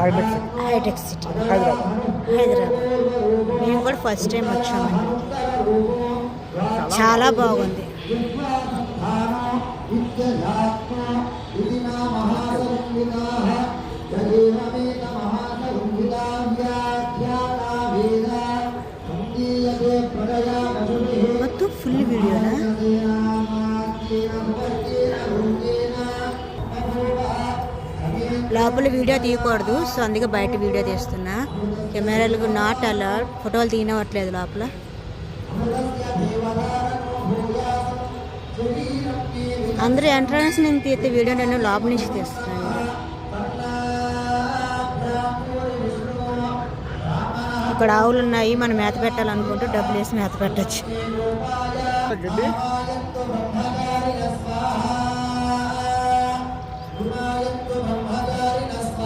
Hitech city Hyderabad. మేము కూడా first time వచ్చామండి. చాలా బాగుంది. మొత్తం ఫుల్ వీడియోనా? లోపల వీడియో తీయకూడదు, సో అందుకే బయట వీడియో తీస్తున్నా. కెమెరాలకు నాట్ అలౌడ్, ఫోటోలు తీయనవట్లేదు లోపల. అందరూ ఎంట్రన్స్ నుంచి తీస్తే వీడియో నేను లోపల నుంచి తీస్తున్నాను. ఇక్కడ ఆవులు ఉన్నాయి, మనం మేత పెట్టాలనుకుంటే డబ్బులు వేసి మేత పెట్టచ్చు.